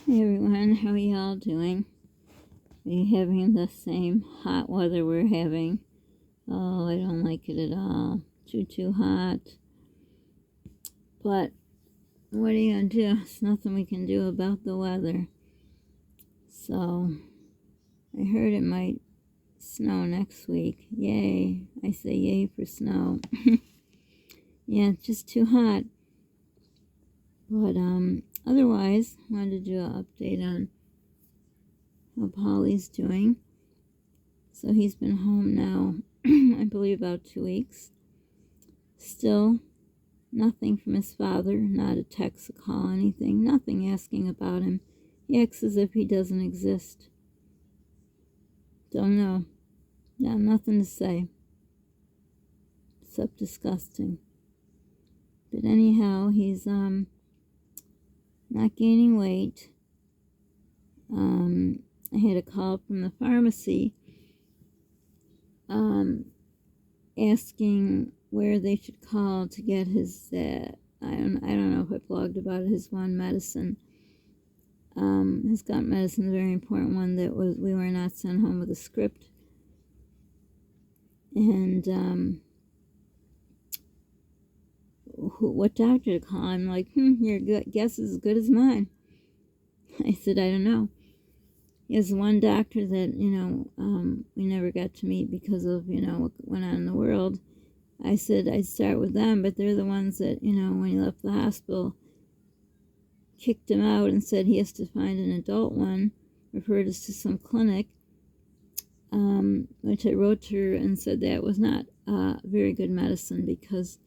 Hey everyone, how are y'all doing? Are you having the same hot weather we're having? Oh, I don't like it at all. Too hot. But what are you gonna do? There's nothing we can do about the weather. So, I heard it might snow next week. Yay. I say yay for snow. Yeah, it's just too hot. But, otherwise, wanted to do an update on how Polly's doing. So he's been home now, I believe about 2 weeks. Still nothing from his father, not a text, a call, anything, nothing asking about him. He acts as if he doesn't exist. Don't know. Yeah, nothing to say. Except disgusting. But anyhow, he's not gaining weight. I had a call from the pharmacy asking where they should call to get his I don't know if I blogged about his one medicine. His gut medicine is a very important one that we were not sent home with a script. And what doctor to call? I'm like, your guess is as good as mine. I said, I don't know. He has one doctor that, we never got to meet because of, what went on in the world. I said I'd start with them, but they're the ones that, when he left the hospital, kicked him out and said he has to find an adult one, referred us to some clinic, which I wrote to her and said that was not very good medicine because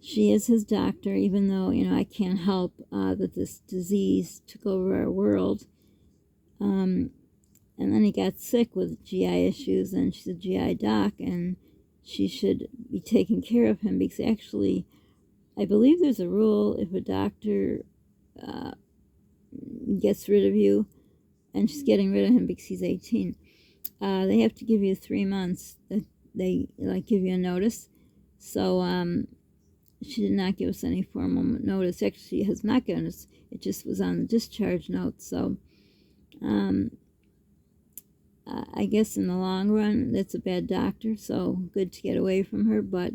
she is his doctor, even though, I can't help that this disease took over our world. And then he got sick with GI issues, and she's a GI doc, and she should be taking care of him because actually, I believe there's a rule if a doctor gets rid of you, and she's getting rid of him because he's 18, they have to give you 3 months that they give you a notice. So she did not give us any formal notice. Actually, she has not given us. It just was on the discharge note. So I guess in the long run, that's a bad doctor. So good to get away from her. But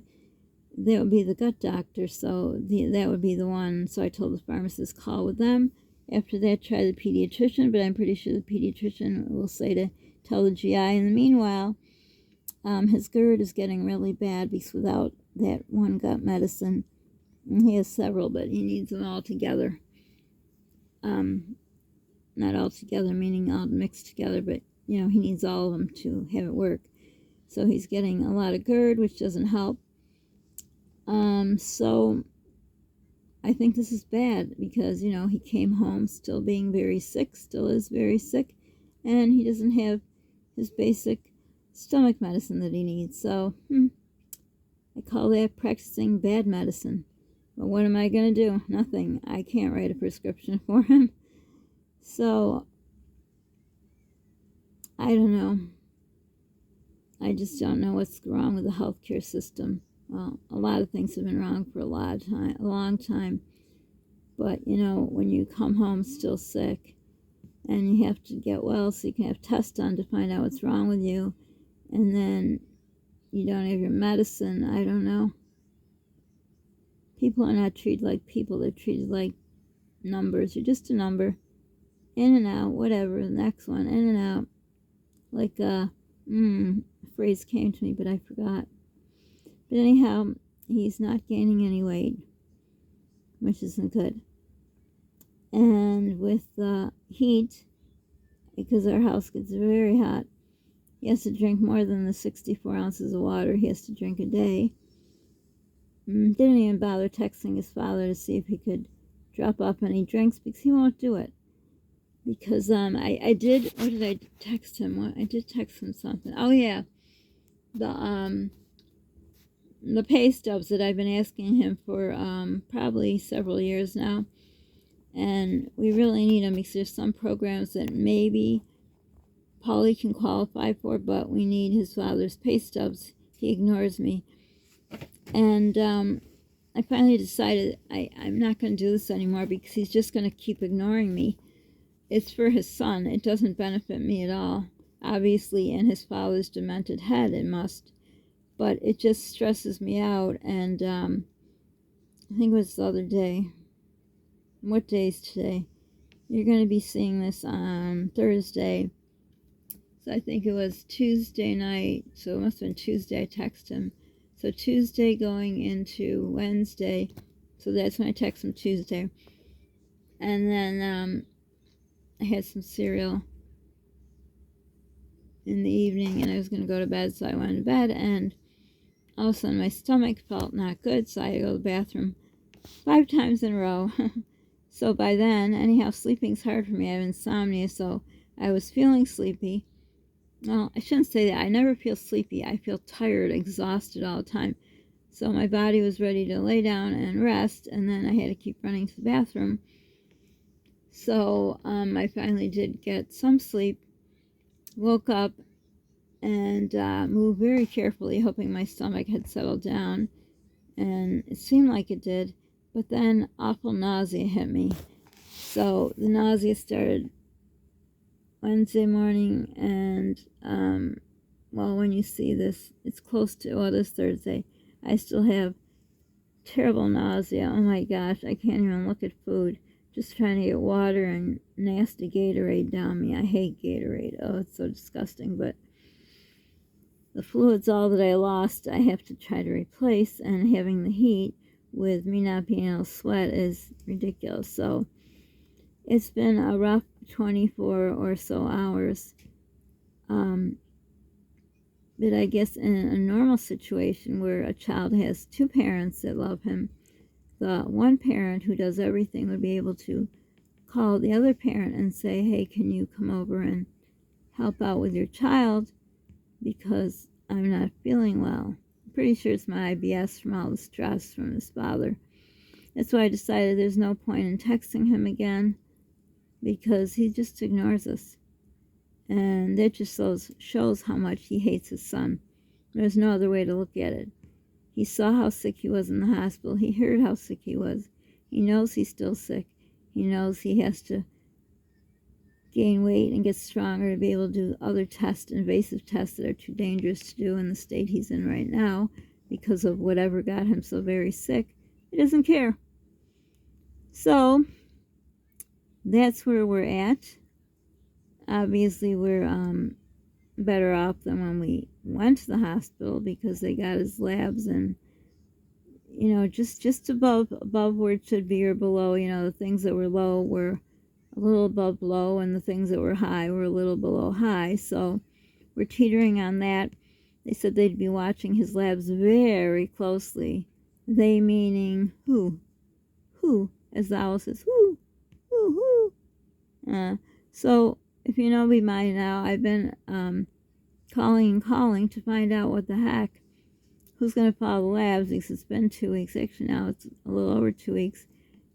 that would be the gut doctor. So that would be the one. So I told the pharmacist, call with them. After that, try the pediatrician. But I'm pretty sure the pediatrician will say to tell the GI. In the meanwhile, his GERD is getting really bad because without that one gut medicine, and he has several, but he needs them all together. Not all together, meaning all mixed together, but he needs all of them to have it work. So he's getting a lot of GERD, which doesn't help. So I think this is bad because, he came home still being very sick, still is very sick, and he doesn't have his basic stomach medicine that he needs. So I call that practicing bad medicine. But what am I going to do? Nothing. I can't write a prescription for him. So I don't know. I just don't know what's wrong with the healthcare system. Well, a lot of things have been wrong for a long time. But, when you come home still sick and you have to get well so you can have tests done to find out what's wrong with you, and then you don't have your medicine, I don't know. People are not treated like people. They're treated like numbers. You're just a number. In and out, whatever. The next one, in and out. Like a phrase came to me, but I forgot. But anyhow, he's not gaining any weight, which isn't good. And with the heat, because our house gets very hot, he has to drink more than the 64 ounces of water he has to drink a day. Didn't even bother texting his father to see if he could drop off any drinks because he won't do it. Because I did, what did I text him? I did text him something. Oh yeah, the pay stubs that I've been asking him for probably several years now, and we really need them because there's some programs that maybe Polly can qualify for, but we need his father's pay stubs. He ignores me, and I finally decided I'm not going to do this anymore because he's just going to keep ignoring me. It's for his son. It doesn't benefit me at all. Obviously, in his father's demented head, it must. But it just stresses me out. And I think it was the other day. What day is today? You're going to be seeing this on Thursday. So I think it was Tuesday night. So it must have been Tuesday I texted him. So Tuesday going into Wednesday. So that's when I text him Tuesday. And then I had some cereal in the evening and I was going to go to bed. So I went to bed and all of a sudden my stomach felt not good. So I had to go to the bathroom 5 times in a row. So by then, anyhow, sleeping's hard for me. I have insomnia. So I was feeling sleepy. Well, I shouldn't say that. I never feel sleepy. I feel tired, exhausted all the time. So my body was ready to lay down and rest, and then I had to keep running to the bathroom. So I finally did get some sleep, woke up, and moved very carefully, hoping my stomach had settled down. And it seemed like it did, but then awful nausea hit me. So the nausea started Wednesday morning, and well, when you see this, it's close to, well, this Thursday, I still have terrible nausea. Oh my gosh, I can't even look at food. Just trying to get water and nasty Gatorade down me. I hate Gatorade. Oh, it's so disgusting, but the fluid's all that I lost. I have to try to replace, and having the heat with me not being able to sweat is ridiculous. So it's been a rough 24 or so hours. But I guess in a normal situation where a child has 2 parents that love him, the one parent who does everything would be able to call the other parent and say, hey, can you come over and help out with your child because I'm not feeling well. I'm pretty sure it's my IBS from all the stress from his father. That's why I decided there's no point in texting him again because he just ignores us. And that just shows how much he hates his son. There's no other way to look at it. He saw how sick he was in the hospital. He heard how sick he was. He knows he's still sick. He knows he has to gain weight and get stronger to be able to do other tests, invasive tests that are too dangerous to do in the state he's in right now because of whatever got him so very sick. He doesn't care. So that's where we're at. Obviously, we're better off than when we went to the hospital because they got his labs and, you know, just above where it should be or below. You know, the things that were low were a little above low and the things that were high were a little below high. So we're teetering on that. They said they'd be watching his labs very closely. They meaning who? Who? As the owl says, who? Who? So if you know me by now, I've been calling to find out what the heck, who's going to follow the labs, because it's been 2 weeks. Actually, now it's a little over 2 weeks.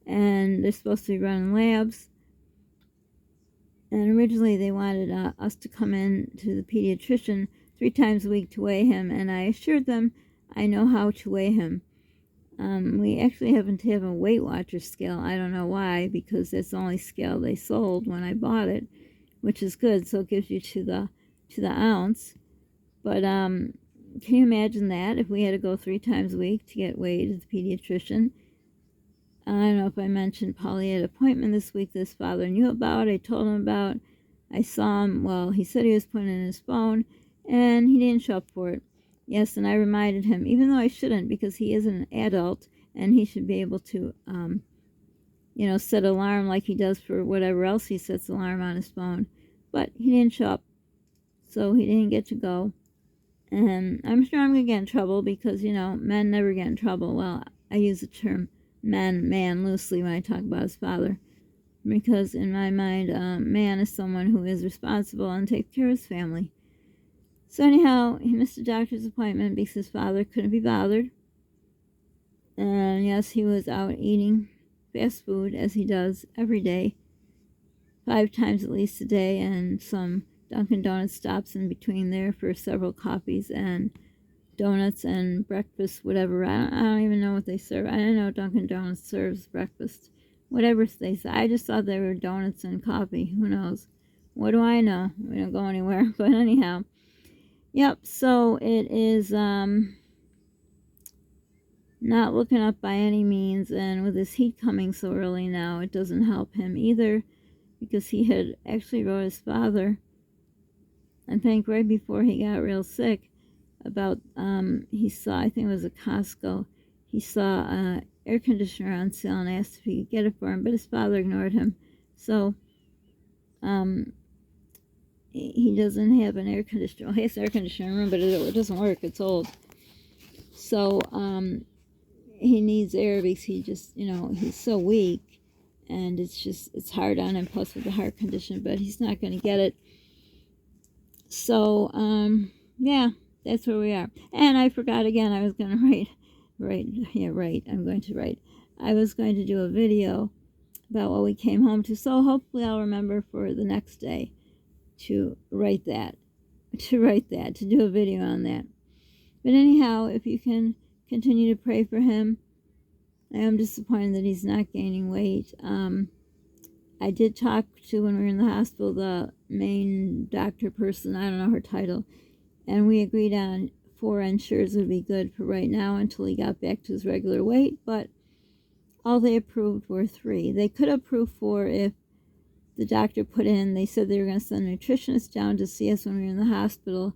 And they're supposed to be running labs. And originally they wanted us to come in to the pediatrician 3 times a week to weigh him. And I assured them I know how to weigh him. We actually happen to have a Weight Watcher scale. I don't know why, because that's the only scale they sold when I bought it, which is good. So it gives you to the ounce. But can you imagine that if we had to go 3 times a week to get weighed at the pediatrician? I don't know if I mentioned Polly had an appointment this week that his father knew about. I told him about. I saw him. Well, he said he was putting it in his phone, and he didn't show up for it. Yes, and I reminded him, even though I shouldn't, because he is an adult, and he should be able to, you know, set alarm like he does for whatever else he sets alarm on his phone. But he didn't show up, so he didn't get to go. And I'm sure I'm going to get in trouble because, you know, men never get in trouble. Well, I use the term man loosely when I talk about his father, because in my mind, man is someone who is responsible and takes care of his family. So anyhow, he missed a doctor's appointment because his father couldn't be bothered. And yes, he was out eating fast food, as he does every day, 5 times at least a day, and some Dunkin' Donuts stops in between there for several coffees and donuts and breakfast, whatever. I don't even know what they serve. I don't know Dunkin' Donuts serves breakfast. Whatever they say. I just thought they were donuts and coffee. Who knows? What do I know? We don't go anywhere. But anyhow. Yep, so it is not looking up by any means, and with his heat coming so early now, it doesn't help him either, because he had actually wrote his father, I think right before he got real sick, about, he saw, I think it was a Costco, he saw a air conditioner on sale and asked if he could get it for him, but his father ignored him. So, he doesn't have an air conditioner. Well, he has an air conditioner in the room, but it doesn't work. It's old. So, he needs air because he just, he's so weak, and it's hard on him, plus with the heart condition, but he's not going to get it. So, yeah, that's where we are. And I forgot again, I was going to I'm going to write. I was going to do a video about what we came home to, so hopefully I'll remember for the next day to write that, to do a video on that. But anyhow, if you can continue to pray for him. I am disappointed that he's not gaining weight. I did talk to, when we were in the hospital, the main doctor person, I don't know her title, and we agreed on 4 Ensures would be good for right now until he got back to his regular weight, but all they approved were 3. They could approve 4 if the doctor put in, they said they were going to send a nutritionist down to see us when we were in the hospital.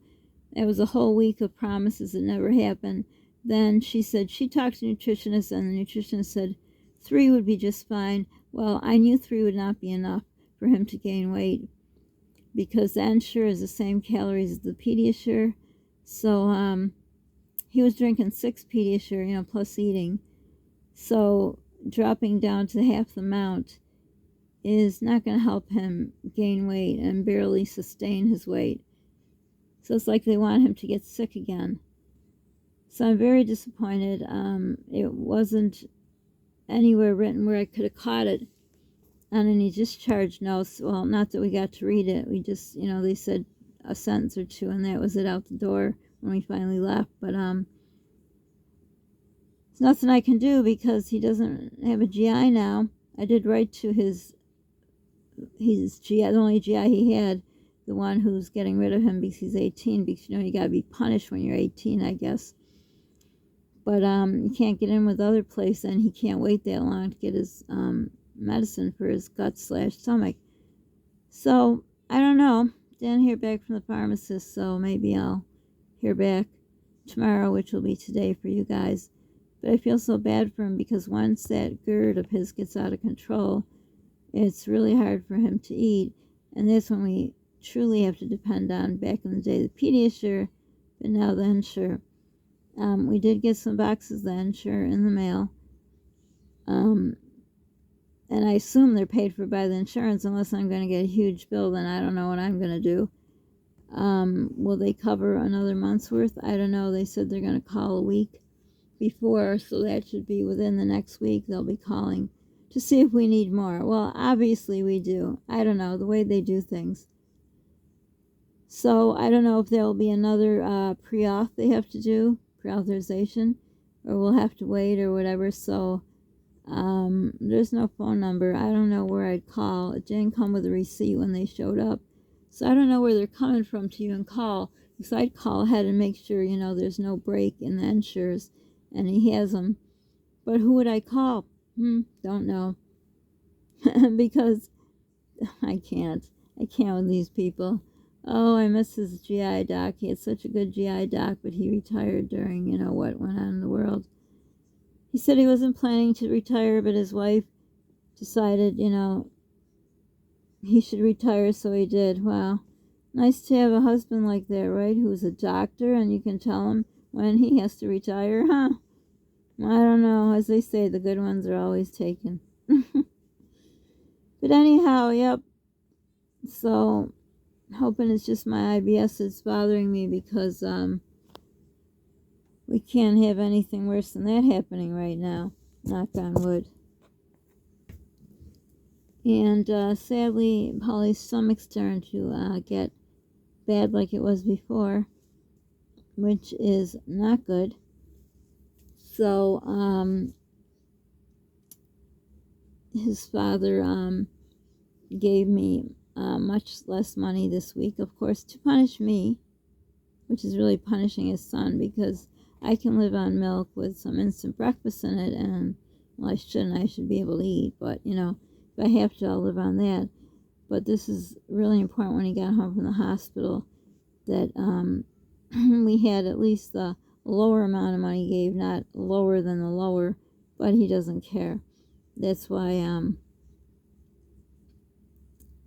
That was a whole week of promises that never happened. Then she said she talked to the nutritionist, and the nutritionist said 3 would be just fine. Well, I knew 3 would not be enough for him to gain weight, because the Ensure is the same calories as the Pediasure. So he was drinking 6 Pediasure, plus eating. So dropping down to half the amount is not going to help him gain weight and barely sustain his weight. So it's like they want him to get sick again. So I'm very disappointed. It wasn't anywhere written where I could have caught it on any discharge notes. Well, not that we got to read it. We just, they said a sentence or 2, and that was it out the door when we finally left. But there's nothing I can do because he doesn't have a GI now. I did write to his GI, the only GI he had, the one who's getting rid of him because he's 18, because you got to be punished when you're 18, I guess. But you can't get in with other place, and he can't wait that long to get his medicine for his gut/stomach. So I don't know. Didn't hear back from the pharmacist, so maybe I'll hear back tomorrow, which will be today for you guys. But I feel so bad for him, because once that GERD of his gets out of control, it's really hard for him to eat, and that's when we truly have to depend on, back in the day, the Pediasure, but now the Ensure. We did get some boxes of the Ensure in the mail, and I assume they're paid for by the insurance, unless I'm going to get a huge bill, then I don't know what I'm going to do. Will they cover another month's worth? I don't know. They said they're going to call a week before, so that should be within the next week. They'll be calling to see if we need more. Well, obviously we do. I don't know, the way they do things. So I don't know if there will be another pre-auth they have to do, pre-authorization, or we'll have to wait or whatever. So there's no phone number. I don't know where I'd call. It didn't come with a receipt when they showed up. So I don't know where they're coming from to even call. So I'd call ahead and make sure, there's no break in the Ensures, and he has them. But who would I call? Don't know. Because I can't with these people. Oh, I miss his GI doc. He had such a good GI doc, but he retired during, what went on in the world. He said he wasn't planning to retire, but his wife decided, he should retire, so he did. Wow. Nice to have a husband like that, right? Who's a doctor, and you can tell him when he has to retire, huh? I don't know. As they say, the good ones are always taken. But anyhow, yep. So, hoping it's just my IBS that's bothering me, because we can't have anything worse than that happening right now. Knock on wood. And sadly, Holly's stomach's starting to get bad like it was before. which is not good. So, his father gave me much less money this week, of course, to punish me, which is really punishing his son, because I can live on milk with some instant breakfast in it, and, well, I shouldn't. I should be able to eat, but, you know, if I have to, I'll live on that. But this is really important when he got home from the hospital, that we had at least the lower amount of money he gave, not lower than the lower, but he doesn't care. That's why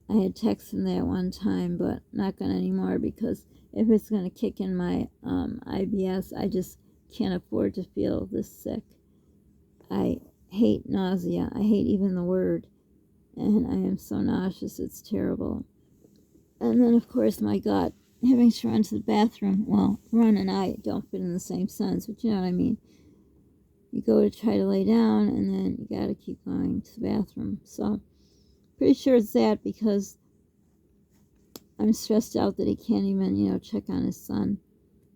I had texted him that one time, but not gonna anymore, because if it's gonna kick in my IBS, I just can't afford to feel this sick. I hate nausea. I hate even the word, and I am so nauseous, it's terrible. And then, of course, my gut, having to run to the bathroom. Well, run and I don't fit in the same sense, but you know what I mean. You go to try to lay down, and then you gotta keep going to the bathroom. So, pretty sure it's that, because I'm stressed out that he can't even, you know, check on his son.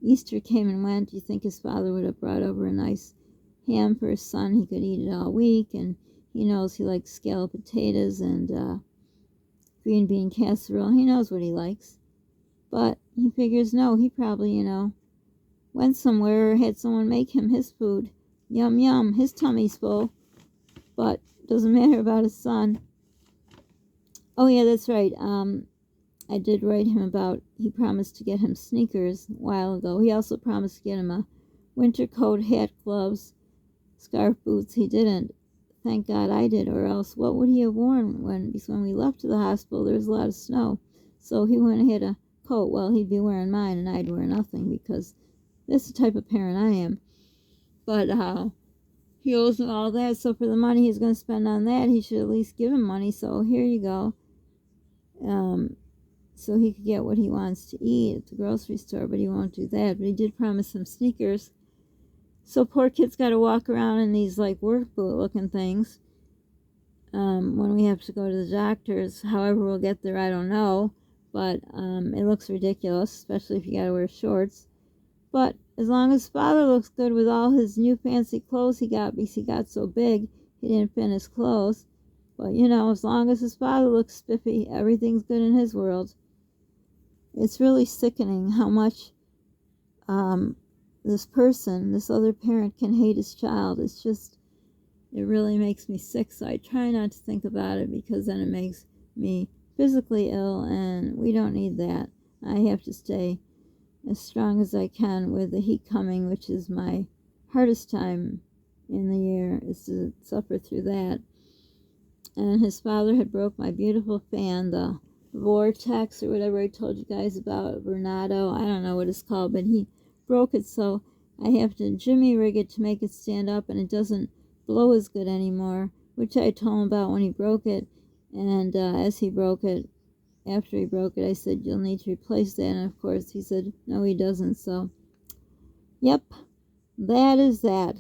Easter came and went. You think his father would have brought over a nice ham for his son? He could eat it all week, and he knows he likes scalloped potatoes and green bean casserole. He knows what he likes. But he figures, no, he probably, you know, went somewhere or had someone make him his food. Yum, yum, his tummy's full. But doesn't matter about his son. Oh, yeah, that's right. I did write him about, he promised to get him sneakers a while ago. He also promised to get him a winter coat, hat, gloves, scarf, boots. He didn't. Thank God I did, or else what would he have worn because when we left to the hospital, there was a lot of snow. So he went and had a coat. Well, he'd be wearing mine, and I'd wear nothing, because that's the type of parent I am. But he owes him all that, so for the money he's going to spend on that, he should at least give him money. So here you go. So he could get what he wants to eat at the grocery store, but he won't do that. But he did promise him sneakers. So poor kid's got to walk around in these like work boot looking things when we have to go to the doctors. However we'll get there, I don't know. But it looks ridiculous, especially if you got to wear shorts. But as long as father looks good with all his new fancy clothes he got, because he got so big, he didn't fit his clothes. But, you know, as long as his father looks spiffy, everything's good in his world. It's really sickening how much this other parent can hate his child. It's just, it really makes me sick. So I try not to think about it, because then it makes me physically ill, and we don't need that. I have to stay as strong as I can with the heat coming, which is my hardest time in the year, is to suffer through that. And his father had broke my beautiful fan, the Vortex or whatever I told you guys about, Bernardo, I don't know what it's called, but he broke it, so I have to jimmy rig it to make it stand up, and it doesn't blow as good anymore, which I told him about when he broke it. And as he broke it, after he broke it, I said, you'll need to replace that, and of course he said, no, he doesn't. So yep, that is that.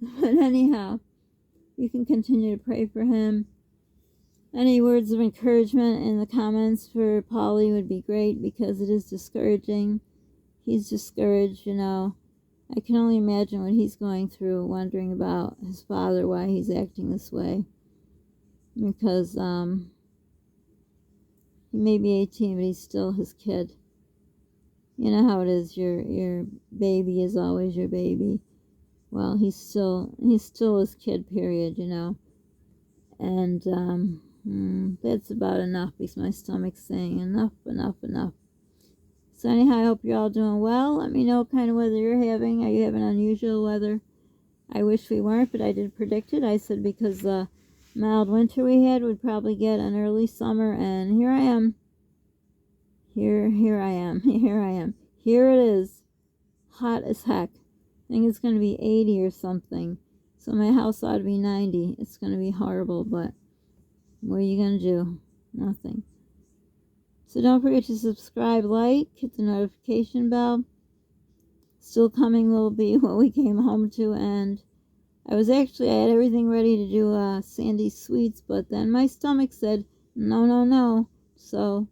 But anyhow, you can continue to pray for him. Any words of encouragement in the comments for Polly would be great, because it is discouraging. He's discouraged, you know. I can only imagine what he's going through, wondering about his father, why he's acting this way. Because he may be 18, but he's still his kid. You know how it is, your baby is always your baby. Well, he's still his kid, period, you know. And that's about enough, because my stomach's saying enough. So anyhow, I hope you're all doing well. Let me know what kind of weather you're having. Are you having unusual weather? I wish we weren't, but I did predict it. I said because the mild winter we had would probably get an early summer, and here I am. Here I am. Here it is. Hot as heck. I think it's going to be 80 or something. So my house ought to be 90. It's going to be horrible, but what are you going to do? Nothing. So don't forget to subscribe, like, hit the notification bell. Still coming will be what we came home to, and I had everything ready to do Sandy Sweets, but then my stomach said, no. So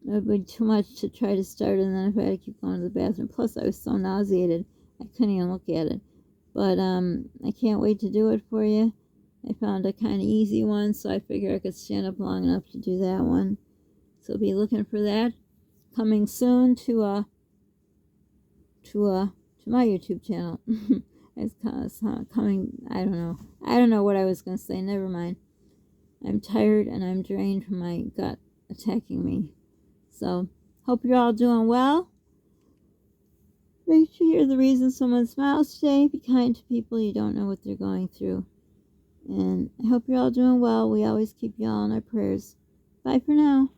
It would be too much to try to start, and then if I had to keep going to the bathroom. Plus, I was so nauseated, I couldn't even look at it. But I can't wait to do it for you. I found a kind of easy one, so I figure I could stand up long enough to do that one. So be looking for that coming soon to my YouTube channel. It's coming. I don't know. I don't know what I was gonna say. Never mind. I'm tired and I'm drained from my gut attacking me. So hope you're all doing well. Make sure you're the reason someone smiles today. Be kind to people. You don't know what they're going through. And I hope you're all doing well. We always keep you all in our prayers. Bye for now.